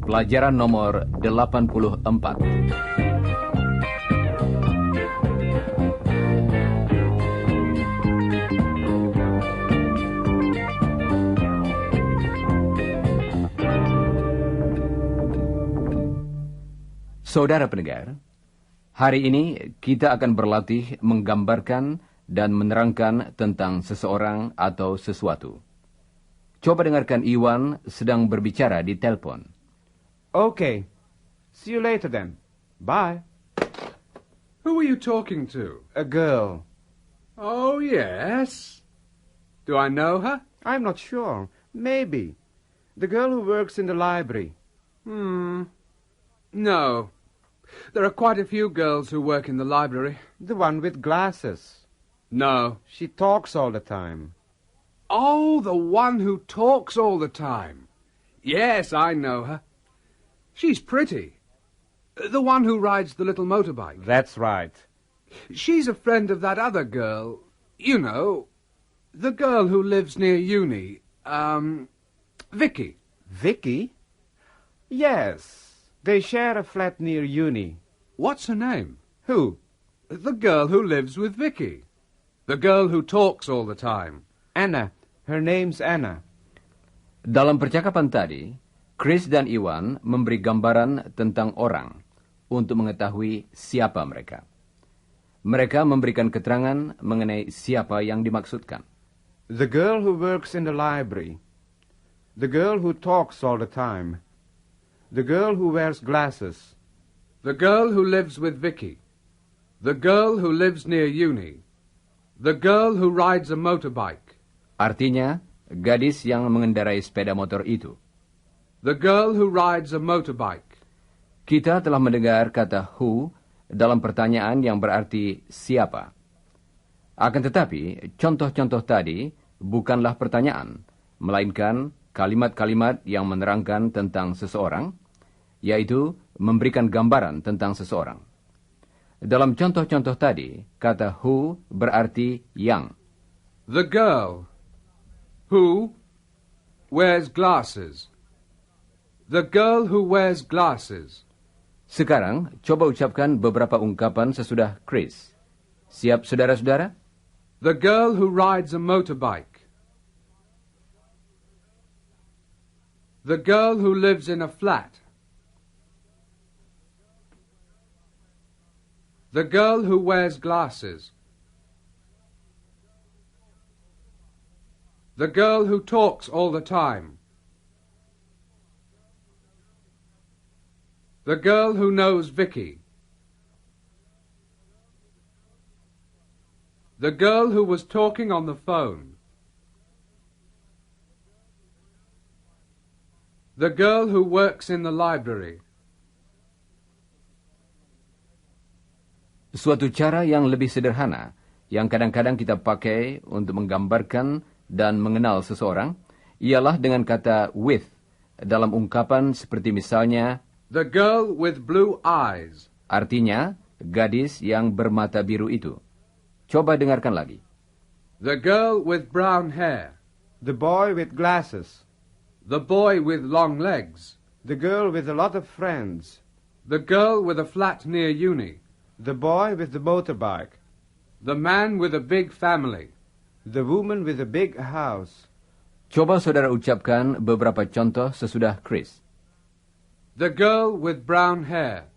Pelajaran nomor 84. Saudara pendengar, hari ini kita akan berlatih menggambarkan dan menerangkan tentang seseorang atau sesuatu. Coba dengarkan Iwan sedang berbicara di telepon. Okay. See you later then. Bye. Who are you talking to? A girl. Oh, yes. Do I know her? I'm not sure. Maybe. The girl who works in the library. No. There are quite a few girls who work in the library. The one with glasses. No. She talks all the time. Oh, the one who talks all the time. Yes, I know her. She's pretty. The one who rides the little motorbike. That's right. She's a friend of that other girl. You know, the girl who lives near uni. Vicky. Vicky? Yes. They share a flat near uni. What's her name? Who? The girl who lives with Vicky. The girl who talks all the time. Anna. Her name's Anna. Dalam percakapan tadi, Chris dan Iwan memberi gambaran tentang orang untuk mengetahui siapa mereka. Mereka memberikan keterangan mengenai siapa yang dimaksudkan. The girl who works in the library. The girl who talks all the time. The girl who wears glasses. The girl who lives with Vicky. The girl who lives near uni. The girl who rides a motorbike. Artinya, gadis yang mengendarai sepeda motor itu. The girl who rides a motorbike. Kita telah mendengar kata who dalam pertanyaan yang berarti siapa. Akan tetapi, contoh-contoh tadi bukanlah pertanyaan, melainkan kalimat-kalimat yang menerangkan tentang seseorang, yaitu memberikan gambaran tentang seseorang. Dalam contoh-contoh tadi, kata who berarti yang. The girl who wears glasses. The girl who wears glasses. Sekarang, coba ucapkan beberapa ungkapan sesudah Chris. Siap, saudara-saudara? The girl who rides a motorbike. The girl who lives in a flat. The girl who wears glasses. The girl who talks all the time. The girl who knows Vicky. The girl who was talking on the phone. The girl who works in the library. Suatu cara yang lebih sederhana, yang kadang-kadang kita pakai untuk menggambarkan dan mengenal seseorang, ialah dengan kata with, dalam ungkapan seperti misalnya, the girl with blue eyes. Artinya, gadis yang bermata biru itu. Coba dengarkan lagi. The girl with brown hair. The boy with glasses. The boy with long legs. The girl with a lot of friends. The girl with a flat near uni. The boy with the motorbike. The man with a big family. The woman with a big house. Coba saudara ucapkan beberapa contoh sesudah Chris. The girl with brown hair.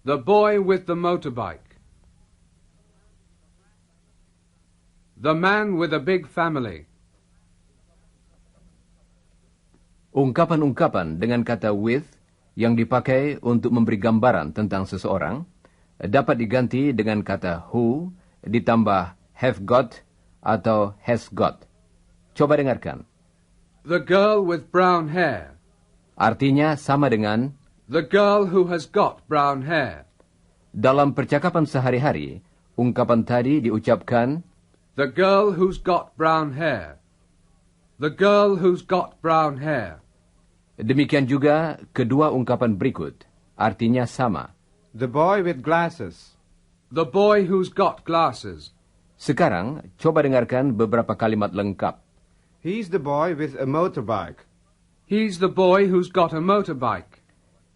The boy with the motorbike. The man with a big family. Ungkapan-ungkapan dengan kata with yang dipakai untuk memberi gambaran tentang seseorang dapat diganti dengan kata who ditambah have got atau has got. Coba dengarkan. The girl with brown hair. Artinya sama dengan the girl who has got brown hair. Dalam percakapan sehari-hari, ungkapan tadi diucapkan the girl who's got brown hair. The girl who's got brown hair. Demikian juga kedua ungkapan berikut, artinya sama. The boy with glasses. The boy who's got glasses. Sekarang, coba dengarkan beberapa kalimat lengkap. He's the boy with a motorbike. He's the boy who's got a motorbike.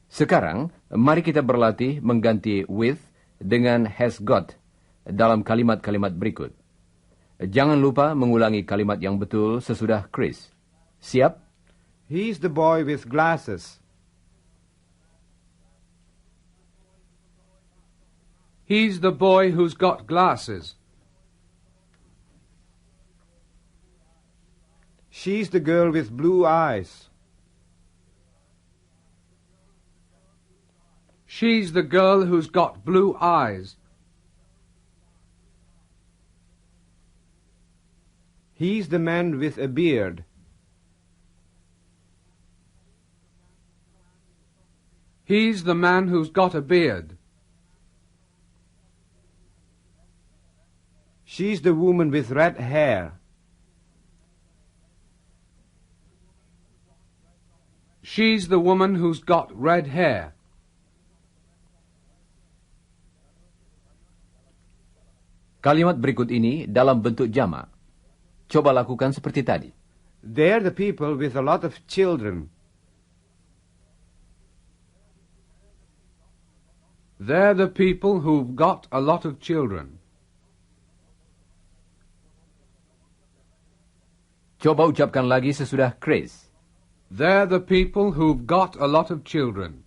Sekarang, mari kita berlatih mengganti with dengan has got dalam kalimat-kalimat berikut. Jangan lupa mengulangi kalimat yang betul sesudah Chris. Siap? He's the boy with glasses. He's the boy who's got glasses. She's the girl with blue eyes. She's the girl who's got blue eyes. He's the man with a beard. He's the man who's got a beard. She's the woman with red hair. She's the woman who's got red hair. Kalimat berikut ini dalam bentuk jamak. Coba lakukan seperti tadi. They're the people with a lot of children. They're the people who've got a lot of children. Coba ucapkan lagi sesudah Chris. They're the people who've got a lot of children.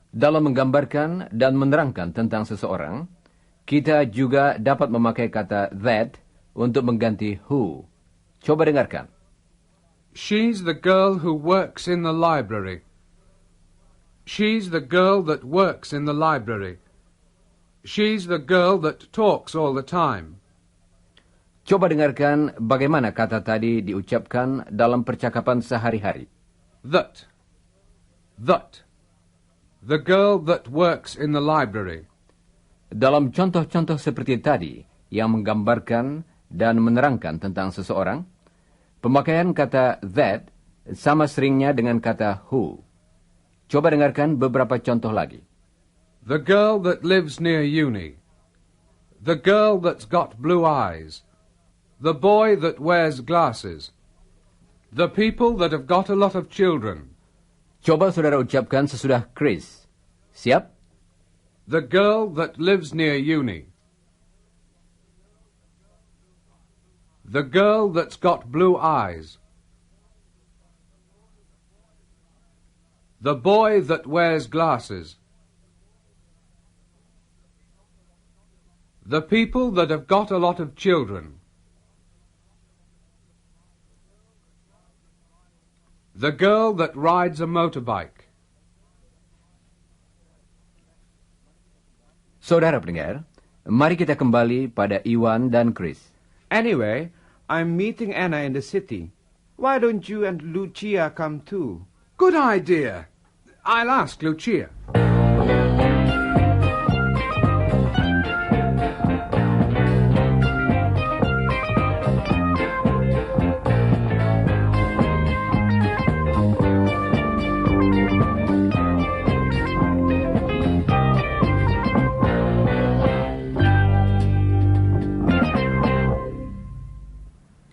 Dalam menggambarkan dan menerangkan tentang seseorang, kita juga dapat memakai kata that untuk mengganti who. Coba dengarkan. She's the girl who works in the library. She's the girl that works in the library. She's the girl that talks all the time. Coba dengarkan bagaimana kata tadi diucapkan dalam percakapan sehari-hari. That. The girl that works in the library. Dalam contoh-contoh seperti tadi yang menggambarkan dan menerangkan tentang seseorang, pemakaian kata that sama seringnya dengan kata who. Coba dengarkan beberapa contoh lagi. The girl that lives near uni. The girl that's got blue eyes. The boy that wears glasses. The people that have got a lot of children. Coba saudara ucapkan sesudah Chris. Siap? The girl that lives near uni. The girl that's got blue eyes. The boy that wears glasses. The people that have got a lot of children. The girl that rides a motorbike. Saudara pendengar, mari kita kembali pada Iwan dan Chris. Anyway, I'm meeting Anna in the city. Why don't you and Lucia come too? Good idea. I'll ask Lucia.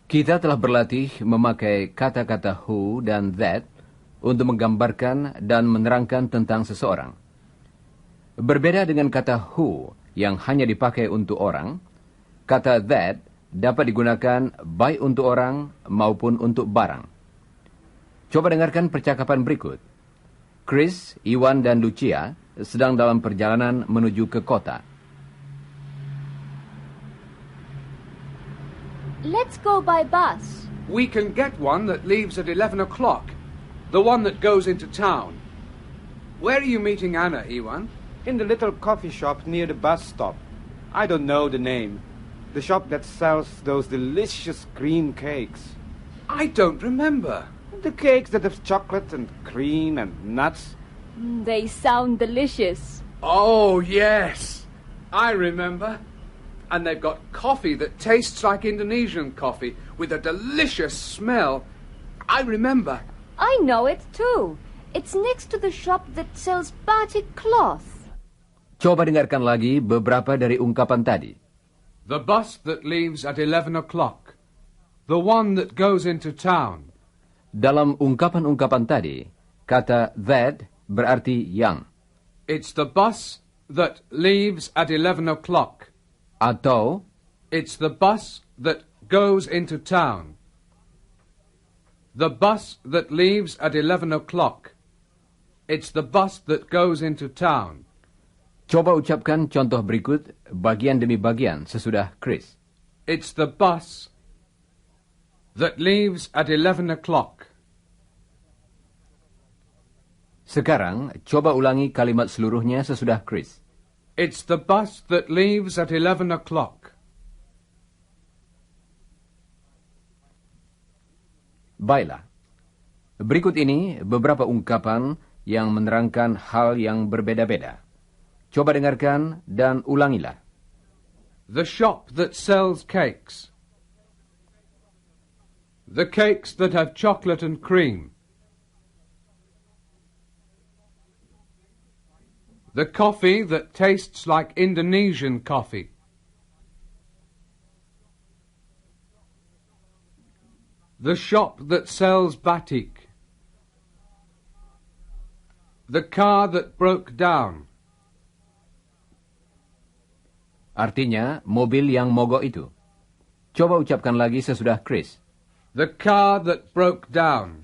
Kita telah berlatih memakai kata-kata who dan that untuk menggambarkan dan menerangkan tentang seseorang. Berbeda dengan kata who yang hanya dipakai untuk orang, kata that dapat digunakan baik untuk orang maupun untuk barang. Coba dengarkan percakapan berikut. Chris, Iwan, dan Lucia sedang dalam perjalanan menuju ke kota. Let's go by bus. We can get one that leaves at 11 o'clock. The one that goes into town. Where are you meeting Anna, Iwan? In the little coffee shop near the bus stop. I don't know the name. The shop that sells those delicious cream cakes. I don't remember. The cakes that have chocolate and cream and nuts. They sound delicious. Oh, yes. I remember. And they've got coffee that tastes like Indonesian coffee with a delicious smell. I remember. I know it too. It's next to the shop that sells batik cloth. Coba dengarkan lagi beberapa dari ungkapan tadi. The bus that leaves at 11 o'clock. The one that goes into town. Dalam ungkapan-ungkapan tadi, kata that berarti yang. It's the bus that leaves at 11 o'clock. Atau It's the bus that goes into town. The bus that leaves at 11 o'clock. It's the bus that goes into town. coba ucapkan contoh berikut bagian demi bagian sesudah Chris. It's the bus that leaves at 11 o'clock. Sekarang, coba ulangi kalimat seluruhnya sesudah Chris. It's the bus that leaves at 11 o'clock. Baiklah. Berikut ini beberapa ungkapan yang menerangkan hal yang berbeda-beda. Coba dengarkan dan ulangilah. The shop that sells cakes. The cakes that have chocolate and cream. The coffee that tastes like Indonesian coffee. The shop that sells batik. The car that broke down. Artinya, mobil yang mogok itu. Coba ucapkan lagi sesudah Chris. The car that broke down.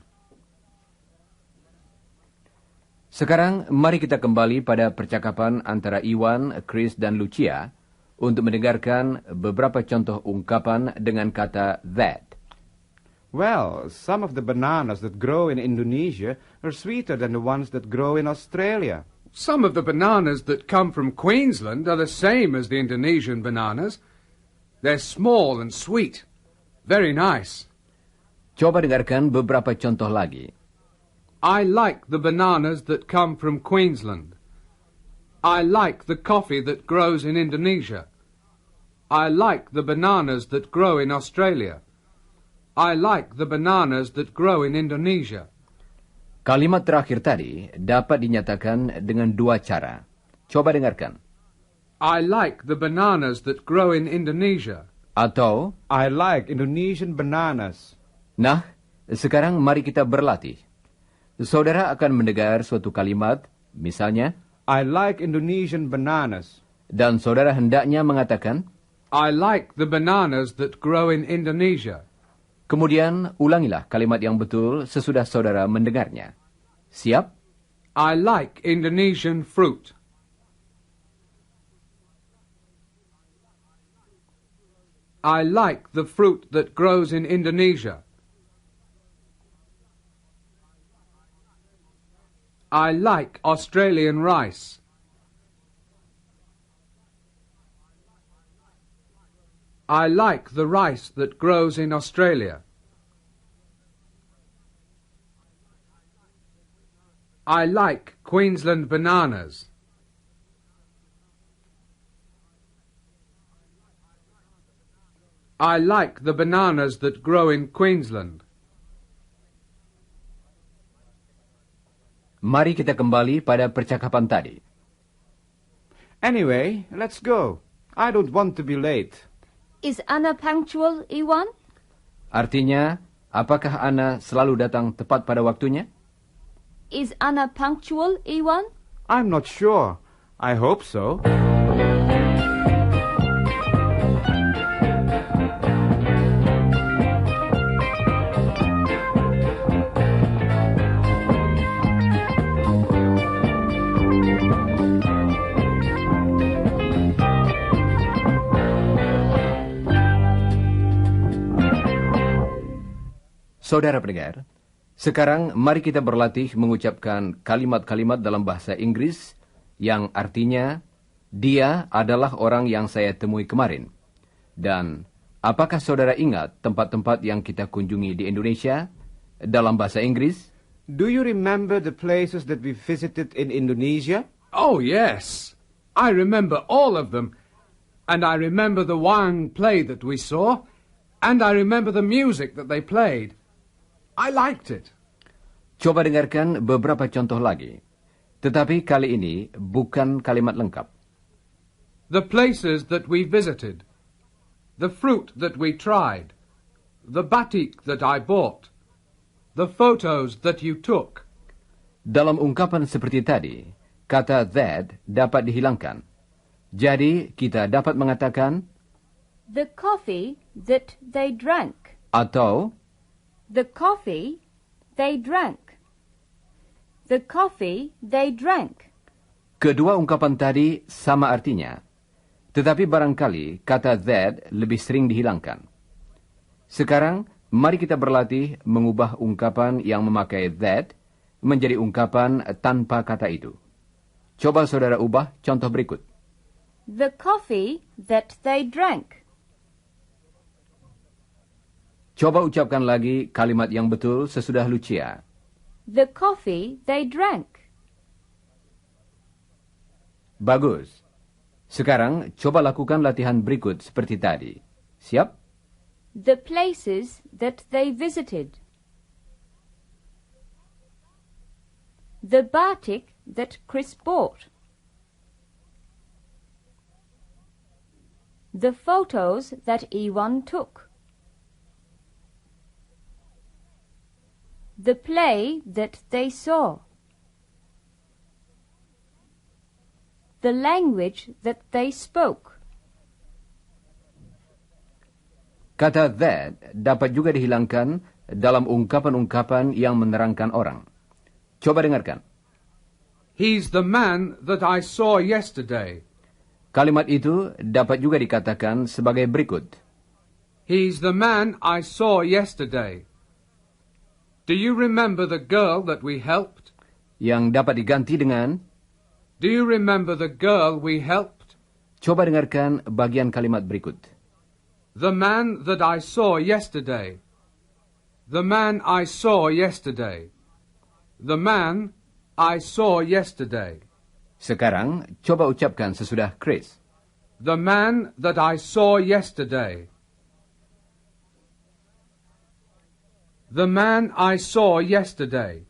Sekarang, mari kita kembali pada percakapan antara Iwan, Chris, dan Lucia untuk mendengarkan beberapa contoh ungkapan dengan kata that. Well, some of the bananas that grow in Indonesia are sweeter than the ones that grow in Australia. Some of the bananas that come from Queensland are the same as the Indonesian bananas. They're small and sweet. Very nice. Coba dengarkan beberapa contoh lagi. I like the bananas that come from Queensland. I like the coffee that grows in Indonesia. I like the bananas that grow in Australia. I like the bananas that grow in Indonesia. Kalimat terakhir tadi dapat dinyatakan dengan dua cara. Coba dengarkan. I like the bananas that grow in Indonesia. Atau, I like Indonesian bananas. nah, sekarang mari kita berlatih. Saudara akan mendengar suatu kalimat, misalnya, I like Indonesian bananas. dan saudara hendaknya mengatakan, I like the bananas that grow in Indonesia. kemudian ulangilah kalimat yang betul sesudah saudara mendengarnya. Siap? I like Indonesian fruit. I like the fruit that grows in Indonesia. I like Australian rice. I like the rice that grows in Australia. I like Queensland bananas. I like the bananas that grow in Queensland. Mari kita kembali pada percakapan tadi. Anyway, let's go. I don't want to be late. Is Anna punctual, Iwan? Artinya, apakah Anna selalu datang tepat pada waktunya? Is Anna punctual, Iwan? I'm not sure. I hope so. Saudara pendengar, sekarang mari kita berlatih mengucapkan kalimat-kalimat dalam bahasa Inggris yang artinya, dia adalah orang yang saya temui kemarin. Dan, apakah saudara ingat tempat-tempat yang kita kunjungi di Indonesia dalam bahasa Inggris? Do you remember the places that we visited in Indonesia? Oh, yes. I remember all of them. And I remember the wayang play that we saw. And I remember the music that they played. I liked it. Coba dengarkan beberapa contoh lagi. Tetapi kali ini bukan kalimat lengkap. The places that we visited. The fruit that we tried. The batik that I bought. The photos that you took. Dalam ungkapan seperti tadi, kata that dapat dihilangkan. Jadi, kita dapat mengatakan The coffee that they drank. atau The coffee they drank. The coffee they drank. kedua ungkapan tadi sama artinya. Tetapi barangkali kata that lebih sering dihilangkan. Sekarang, mari kita berlatih mengubah ungkapan yang memakai that menjadi ungkapan tanpa kata itu. Coba saudara ubah contoh berikut. The coffee that they drank. Coba ucapkan lagi kalimat yang betul sesudah Lucia. The coffee they drank. Bagus. Sekarang coba lakukan latihan berikut seperti tadi. Siap? The places that they visited. The batik that Chris bought. The photos that Iwan took. The play that they saw. The language that they spoke. Kata that dapat juga dihilangkan dalam ungkapan-ungkapan yang menerangkan orang. Coba dengarkan. He's the man that I saw yesterday. Kalimat itu dapat juga dikatakan sebagai berikut. He's the man I saw yesterday. Do you remember the girl that we helped? Yang dapat diganti dengan, Do you remember the girl we helped? coba dengarkan bagian kalimat berikut. The man that I saw yesterday. The man I saw yesterday. The man I saw yesterday. Sekarang, coba ucapkan sesudah Chris. The man that I saw yesterday. The man I saw yesterday.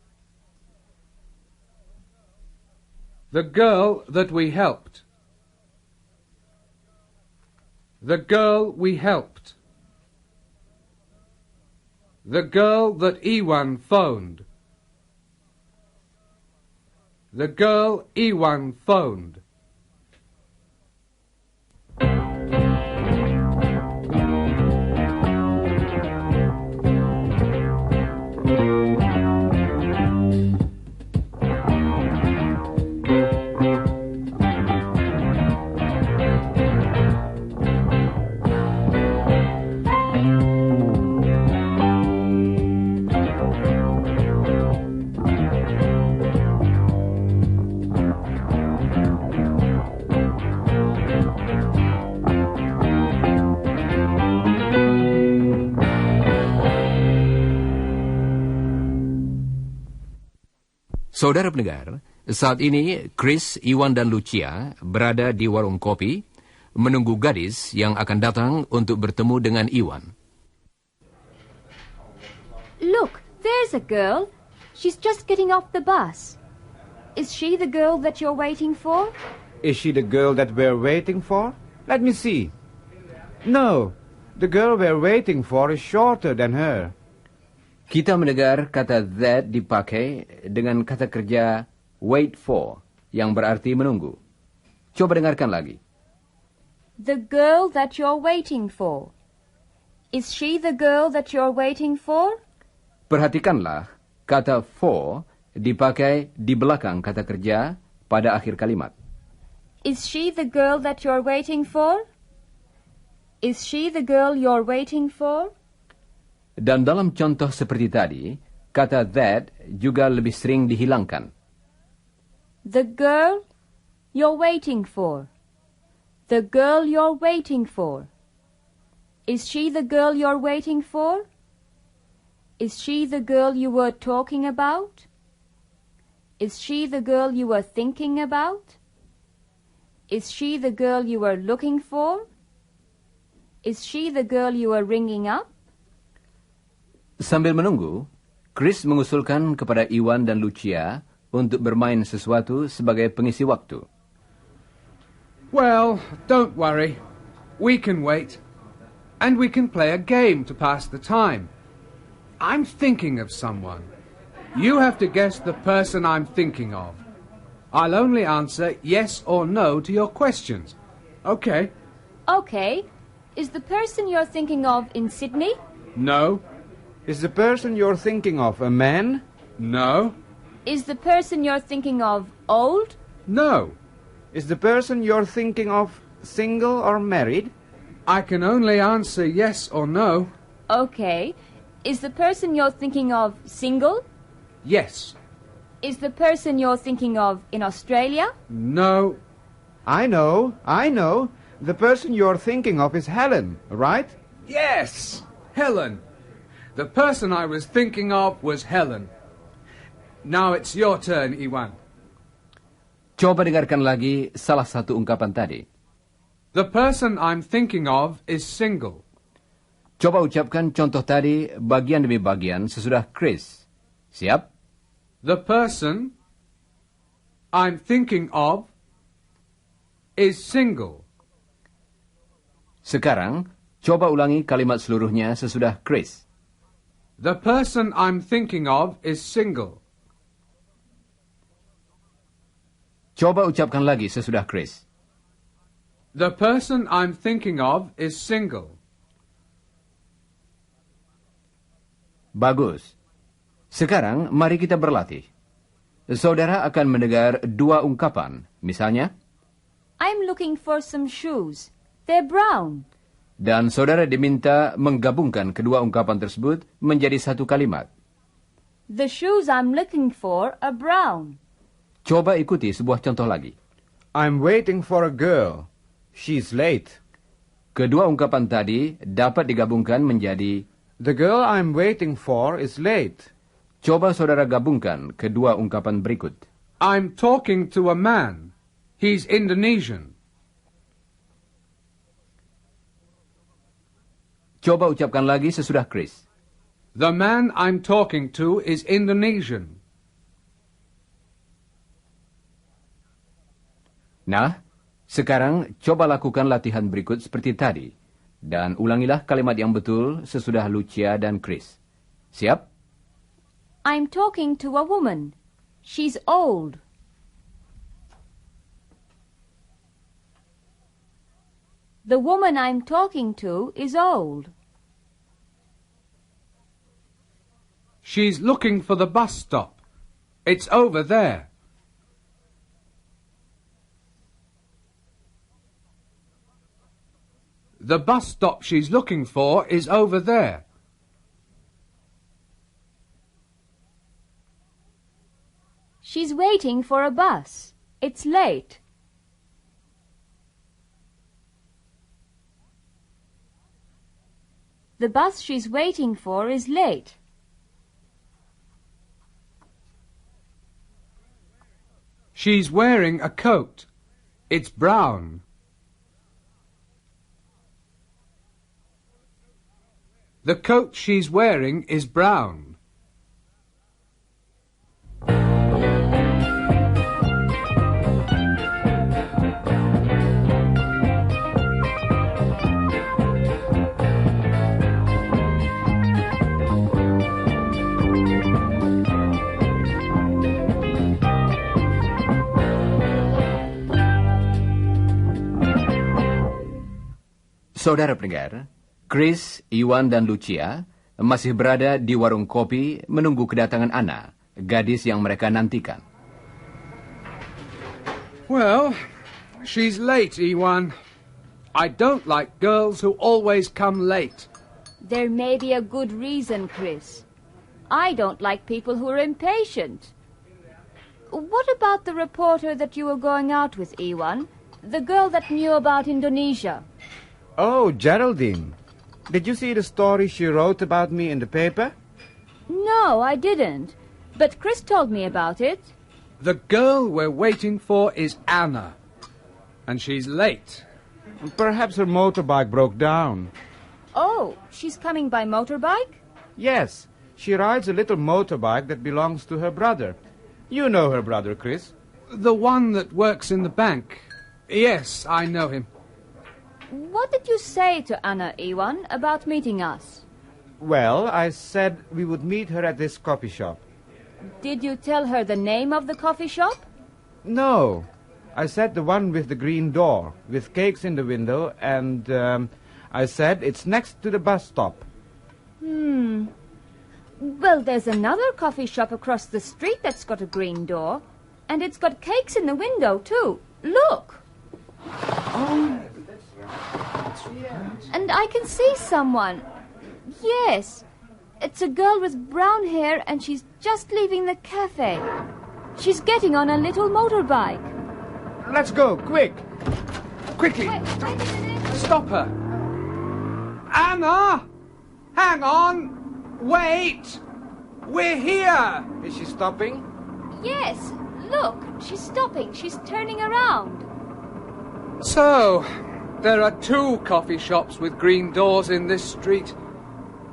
The girl that we helped. The girl we helped. The girl that Iwan phoned. The girl Iwan phoned. Saudara pendengar, saat ini Chris, Iwan, dan Lucia berada di warung kopi, menunggu gadis yang akan datang untuk bertemu dengan Iwan. Look, there's a girl. She's just getting off the bus. Is she the girl that you're waiting for? Is she the girl that we're waiting for? Let me see. No, the girl we're waiting for is shorter than her. Kita mendengar kata that dipakai dengan kata kerja wait for, yang berarti menunggu. Coba dengarkan lagi. The girl that you're waiting for. Is she the girl that you're waiting for? Perhatikanlah, kata for dipakai di belakang kata kerja pada akhir kalimat. Is she the girl that you're waiting for? Is she the girl you're waiting for? Dan dalam contoh seperti tadi, kata that juga lebih sering dihilangkan. The girl you're waiting for. The girl you're waiting for. Is she the girl you're waiting for? Is she the girl you were talking about? Is she the girl you were thinking about? Is she the girl you were looking for? Is she the girl you were ringing up? Sambil menunggu, Chris mengusulkan kepada Iwan dan Lucia untuk bermain sesuatu sebagai pengisi waktu. Well, don't worry. We can wait. And we can play a game to pass the time. I'm thinking of someone. You have to guess the person I'm thinking of. I'll only answer yes or no to your questions. Okay? Okay. Is the person you're thinking of in Sydney? No. Is the person you're thinking of a man? No. Is the person you're thinking of old? No. Is the person you're thinking of single or married? I can only answer yes or no. Okay. Is the person you're thinking of single? Yes. Is the person you're thinking of in Australia? No. I know. The person you're thinking of is Helen, right? Yes! Helen. The person I was thinking of was Helen. Now it's your turn, Iwan. Coba dengarkan lagi salah satu ungkapan tadi. The person I'm thinking of is single. Coba ucapkan contoh tadi bagian demi bagian sesudah Chris. Siap? The person I'm thinking of is single. Sekarang, coba ulangi kalimat seluruhnya sesudah Chris. The person I'm thinking of is single. Coba ucapkan lagi sesudah Chris. The person I'm thinking of is single. Bagus. Sekarang, mari kita berlatih. Saudara akan mendengar dua ungkapan. Misalnya, I'm looking for some shoes. They're brown. dan saudara diminta menggabungkan kedua ungkapan tersebut menjadi satu kalimat. The shoes I'm looking for are brown. Coba ikuti sebuah contoh lagi. I'm waiting for a girl. She's late. Kedua ungkapan tadi dapat digabungkan menjadi, The girl I'm waiting for is late. coba saudara gabungkan kedua ungkapan berikut. I'm talking to a man. He's Indonesian. Coba ucapkan lagi sesudah Chris. The man I'm talking to is Indonesian. Nah, sekarang coba lakukan latihan berikut seperti tadi. Dan ulangilah kalimat yang betul sesudah Lucia dan Chris. Siap? I'm talking to a woman. She's old. The woman I'm talking to is old. She's looking for the bus stop. It's over there. The bus stop she's looking for is over there. She's waiting for a bus. It's late. The bus she's waiting for is late. She's wearing a coat. It's brown. The coat she's wearing is brown. Saudara pendengar, Chris, Iwan, dan Lucia masih berada di warung kopi menunggu kedatangan Anna, gadis yang mereka nantikan. Well, she's late, Iwan. I don't like girls who always come late. There may be a good reason, Chris. I don't like people who are impatient. What about the reporter that you were going out with, Iwan? The girl that knew about Indonesia. Oh, Geraldine. Did you see the story she wrote about me in the paper? No, I didn't. But Chris told me about it. The girl we're waiting for is Anna. And she's late. Perhaps her motorbike broke down. Oh, she's coming by motorbike? Yes, She rides a little motorbike that belongs to her brother. You know her brother, Chris. The one that works in the bank. Yes, I know him. What did you say to Anna, Iwan, about meeting us? Well, I said we would meet her at this coffee shop. Did you tell her the name of the coffee shop? No. I said the one with the green door, with cakes in the window, and I said it's next to the bus stop. Well, there's another coffee shop across the street that's got a green door, and it's got cakes in the window, too. Look! And I can see someone. Yes, it's a girl with brown hair, and she's just leaving the cafe. She's getting on a little motorbike. Let's go, quick! Quickly, Wait a minute. stop her. Anna! Hang on! Wait! We're here! Is she stopping? Yes, look, she's stopping. She's turning around. So, there are 2 coffee shops with green doors in this street.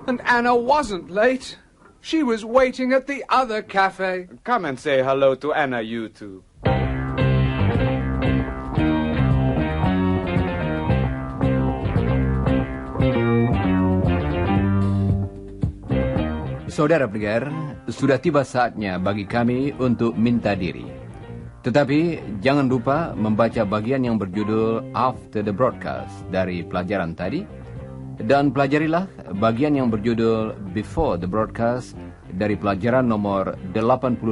And Anna wasn't late. She was waiting at the other cafe. Come and say hello to Anna, you two. Saudara pendengar, sudah tiba saatnya bagi kami untuk minta diri. Tetapi jangan lupa membaca bagian yang berjudul After the Broadcast dari pelajaran tadi, dan pelajarilah bagian yang berjudul Before the Broadcast dari pelajaran nomor 85.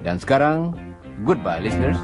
Dan sekarang, goodbye listeners.